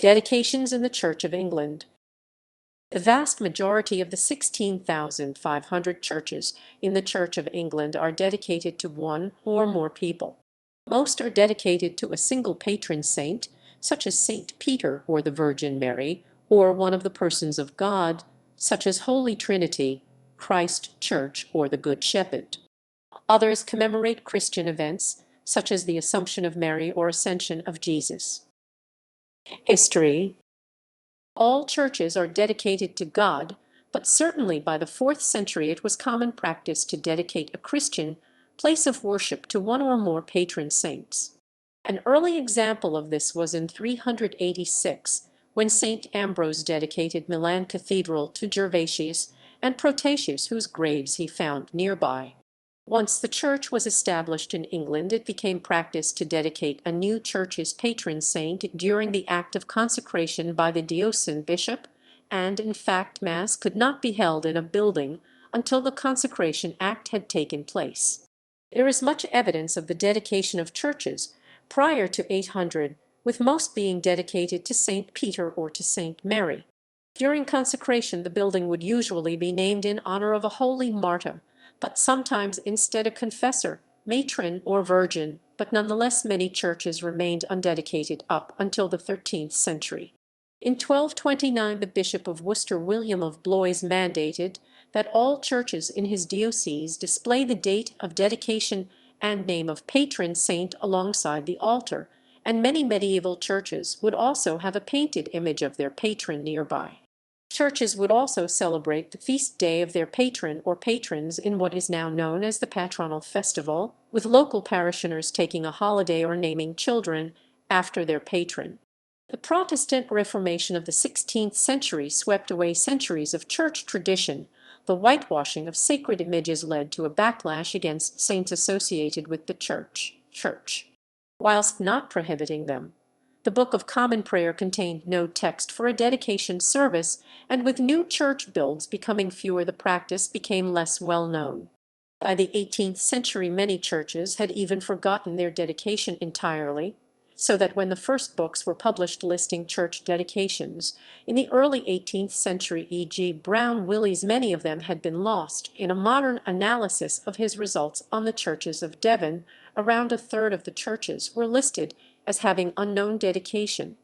Dedications in the Church of England. The vast majority of the 16,500 churches in the Church of England are dedicated to one or more people. Most are dedicated to a single patron saint, such as Saint Peter or the Virgin Mary, or one of the persons of God, such as Holy Trinity, Christ Church, or the Good Shepherd. Others commemorate Christian events, such as the Assumption of Mary or Ascension of Jesus. History. All churches are dedicated to God, but certainly by the 4th century it was common practice to dedicate a Christian place of worship to one or more patron saints. An early example of this was in 386, when St. Ambrose dedicated Milan Cathedral to Gervasius and Protasius, whose graves he found nearby. Once the church was established in England, it became practice to dedicate a new church's patron saint during the act of consecration by the diocesan bishop, and in fact Mass could not be held in a building until the consecration act had taken place. There is much evidence of the dedication of churches prior to 800, with most being dedicated to St. Peter or to St. Mary. During consecration the building would usually be named in honor of a holy martyr, but sometimes instead a confessor, matron, or virgin, but nonetheless many churches remained undedicated up until the 13th century. In 1229 the Bishop of Worcester, William of Blois, mandated that all churches in his diocese display the date of dedication and name of patron saint alongside the altar, and many medieval churches would also have a painted image of their patron nearby. Churches would also celebrate the feast day of their patron or patrons in what is now known as the Patronal Festival, with local parishioners taking a holiday or naming children after their patron. The Protestant Reformation of the 16th century swept away centuries of church tradition. The whitewashing of sacred images led to a backlash against saints associated with the church. Whilst not prohibiting them, the Book of Common Prayer contained no text for a dedication service, and with new church builds becoming fewer, the practice became less well known. By the 18th century, many churches had even forgotten their dedication entirely, so that when the first books were published listing church dedications in the early 18th century, e.g. Brown Willie's, many of them had been lost. In a modern analysis of his results on the churches of Devon, around a third of the churches were listed as having unknown dedication,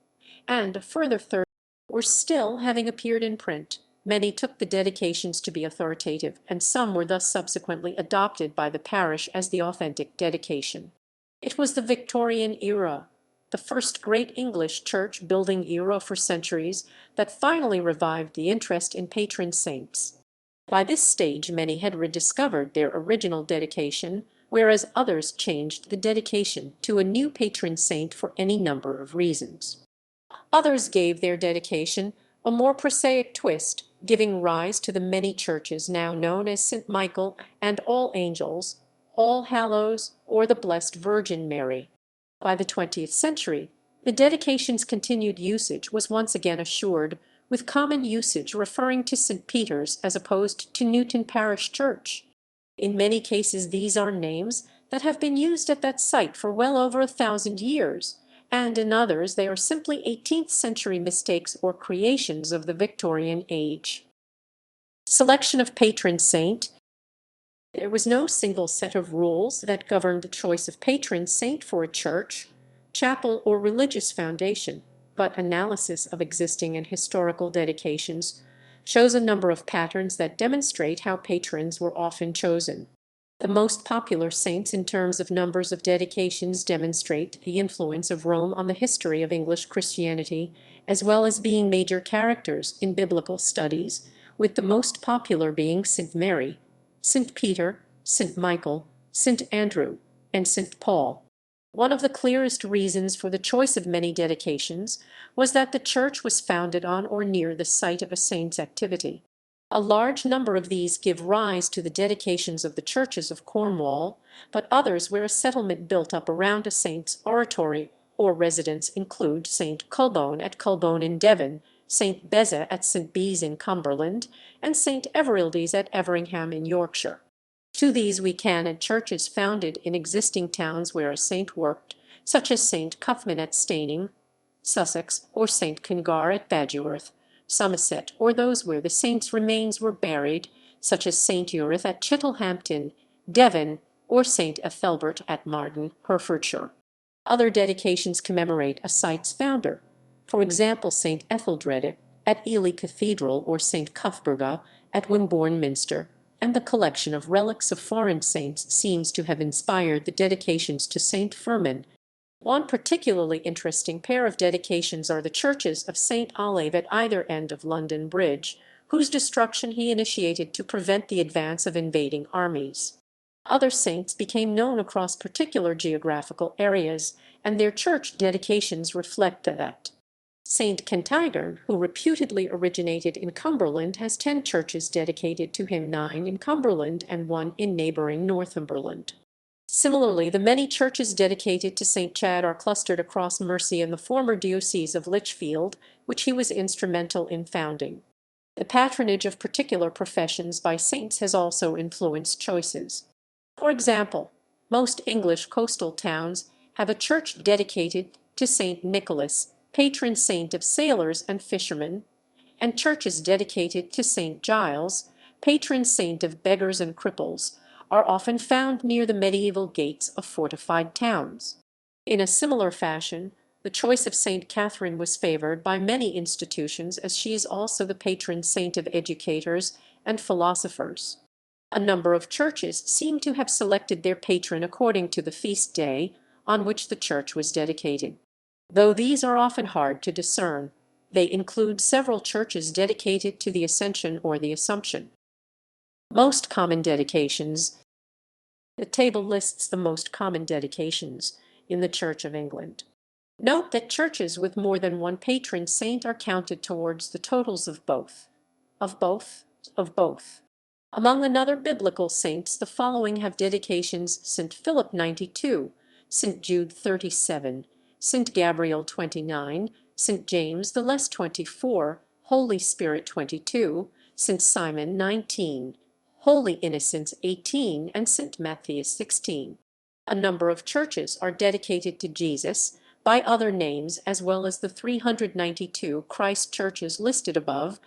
and a further third were still having appeared in print. Many took the dedications to be authoritative, and some were thus subsequently adopted by the parish as the authentic dedication. It was the Victorian era, the first great English church building era for centuries, that finally revived the interest in patron saints. By this stage many had rediscovered their original dedication, whereas others changed the dedication to a new patron saint for any number of reasons. Others gave their dedication a more prosaic twist, giving rise to the many churches now known as St. Michael and All Angels, All Hallows, or the Blessed Virgin Mary. By the 20th century, the dedication's continued usage was once again assured, with common usage referring to St. Peter's as opposed to Newton Parish Church. In many cases these are names that have been used at that site for well over 1,000 years, and in others they are simply 18th century mistakes or creations of the Victorian age. Selection of patron saint. There was no single set of rules that governed the choice of patron saint for a church, chapel, or religious foundation, but analysis of existing and historical dedications shows a number of patterns that demonstrate how patrons were often chosen. The most popular saints in terms of numbers of dedications demonstrate the influence of Rome on the history of English Christianity, as well as being major characters in biblical studies, with the most popular being St. Mary, St. Peter, St. Michael, St. Andrew, and St. Paul. One of the clearest reasons for the choice of many dedications was that the church was founded on or near the site of a saint's activity. A large number of these give rise to the dedications of the churches of Cornwall, but others where a settlement built up around a saint's oratory or residence include St. Colbone at Colbone in Devon, St. Beza at St. Bees in Cumberland, and St. Everildes at Everingham in Yorkshire. To these we can add churches founded in existing towns where a saint worked, such as St. Cuthman at Steyning, Sussex, or St. Congar at Badgeworth, Somerset, or those where the saint's remains were buried, such as St. Urith at Chittlehampton, Devon, or St. Ethelbert at Marden, Herefordshire. Other dedications commemorate a site's founder. For example, St. Etheldred at Ely Cathedral or St. Cuthberga at Wimborne Minster, and the collection of relics of foreign saints seems to have inspired the dedications to St. Firmin. One particularly interesting pair of dedications are the churches of St. Olave at either end of London Bridge, whose destruction he initiated to prevent the advance of invading armies. Other saints became known across particular geographical areas, and their church dedications reflect that. St. Kentigern, who reputedly originated in Cumberland, has 10 churches dedicated to him, 9 in Cumberland and 1 in neighbouring Northumberland. Similarly, the many churches dedicated to St. Chad are clustered across Mercia in the former diocese of Lichfield, which he was instrumental in founding. The patronage of particular professions by saints has also influenced choices. For example, most English coastal towns have a church dedicated to St. Nicholas, patron saint of sailors and fishermen, and churches dedicated to St. Giles, patron saint of beggars and cripples, are often found near the medieval gates of fortified towns. In a similar fashion, the choice of St. Catherine was favored by many institutions, as she is also the patron saint of educators and philosophers. A number of churches seem to have selected their patron according to the feast day on which the church was dedicated. Though these are often hard to discern, they include several churches dedicated to the Ascension or the Assumption. Most common dedications. The table lists the most common dedications in the Church of England. Note that churches with more than one patron saint are counted towards the totals of both. Of both. Among another biblical saints, the following have dedications: St. Philip 92, St. Jude 37, St. Gabriel 29, St. James the Less 24, Holy Spirit 22, St. Simon 19, Holy Innocents 18, and St. Matthias 16. A number of churches are dedicated to Jesus by other names, as well as the 392 Christ churches listed above,